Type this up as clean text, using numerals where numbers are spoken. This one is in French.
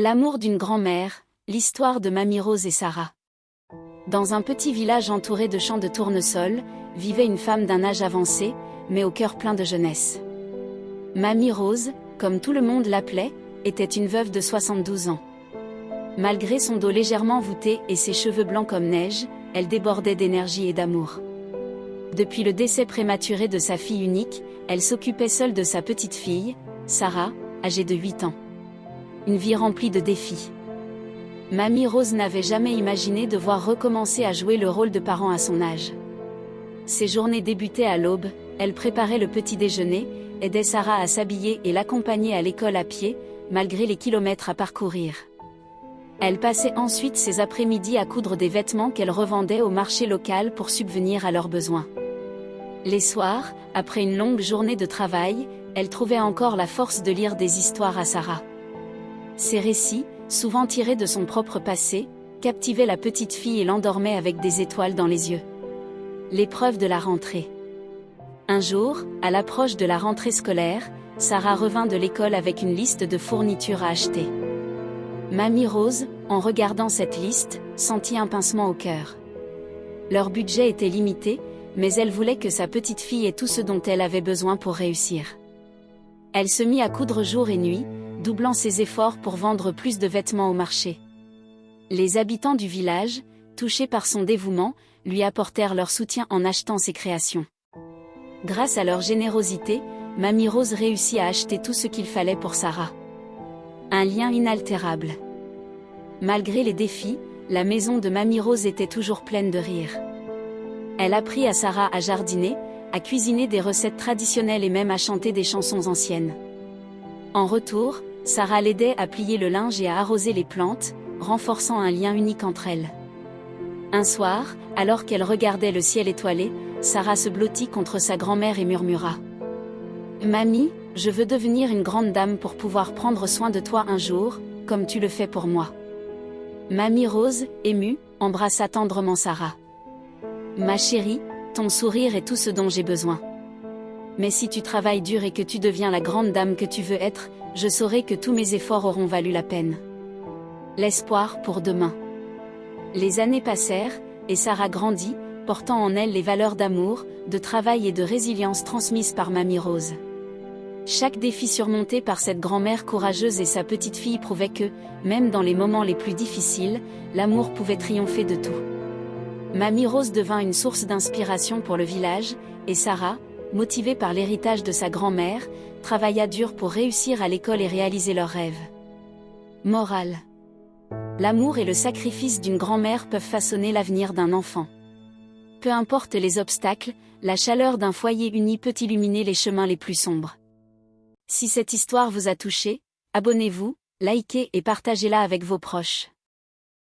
L'amour d'une grand-mère, l'histoire de Mamie Rose et Sarah. Dans un petit village entouré de champs de tournesol, vivait une femme d'un âge avancé, mais au cœur plein de jeunesse. Mamie Rose, comme tout le monde l'appelait, était une veuve de 72 ans. Malgré son dos légèrement voûté et ses cheveux blancs comme neige, elle débordait d'énergie et d'amour. Depuis le décès prématuré de sa fille unique, elle s'occupait seule de sa petite fille, Sarah, âgée de 8 ans. Une vie remplie de défis. Mamie Rose n'avait jamais imaginé devoir recommencer à jouer le rôle de parent à son âge. Ses journées débutaient à l'aube, elle préparait le petit déjeuner, aidait Sarah à s'habiller et l'accompagnait à l'école à pied, malgré les kilomètres à parcourir. Elle passait ensuite ses après-midi à coudre des vêtements qu'elle revendait au marché local pour subvenir à leurs besoins. Les soirs, après une longue journée de travail, elle trouvait encore la force de lire des histoires à Sarah. Ces récits, souvent tirés de son propre passé, captivaient la petite fille et l'endormaient avec des étoiles dans les yeux. L'épreuve de la rentrée. Un jour, à l'approche de la rentrée scolaire, Sarah revint de l'école avec une liste de fournitures à acheter. Mamie Rose, en regardant cette liste, sentit un pincement au cœur. Leur budget était limité, mais elle voulait que sa petite fille ait tout ce dont elle avait besoin pour réussir. Elle se mit à coudre jour et nuit, doublant ses efforts pour vendre plus de vêtements au marché. Les habitants du village, touchés par son dévouement, lui apportèrent leur soutien en achetant ses créations. Grâce à leur générosité, Mamie Rose réussit à acheter tout ce qu'il fallait pour Sarah. Un lien inaltérable. Malgré les défis, la maison de Mamie Rose était toujours pleine de rire. Elle apprit à Sarah à jardiner, à cuisiner des recettes traditionnelles et même à chanter des chansons anciennes. En retour, Sarah l'aidait à plier le linge et à arroser les plantes, renforçant un lien unique entre elles. Un soir, alors qu'elle regardait le ciel étoilé, Sarah se blottit contre sa grand-mère et murmura : « Mamie, je veux devenir une grande dame pour pouvoir prendre soin de toi un jour, comme tu le fais pour moi. » Mamie Rose, émue, embrassa tendrement Sarah. « Ma chérie, ton sourire est tout ce dont j'ai besoin. Mais si tu travailles dur et que tu deviens la grande dame que tu veux être, je saurai que tous mes efforts auront valu la peine. » L'espoir pour demain. Les années passèrent, et Sarah grandit, portant en elle les valeurs d'amour, de travail et de résilience transmises par Mamie Rose. Chaque défi surmonté par cette grand-mère courageuse et sa petite fille prouvait que, même dans les moments les plus difficiles, l'amour pouvait triompher de tout. Mamie Rose devint une source d'inspiration pour le village, et Sarah, motivée par l'héritage de sa grand-mère, travailla dur pour réussir à l'école et réaliser leurs rêves. Morale. L'amour et le sacrifice d'une grand-mère peuvent façonner l'avenir d'un enfant. Peu importe les obstacles, la chaleur d'un foyer uni peut illuminer les chemins les plus sombres. Si cette histoire vous a touché, abonnez-vous, likez et partagez-la avec vos proches.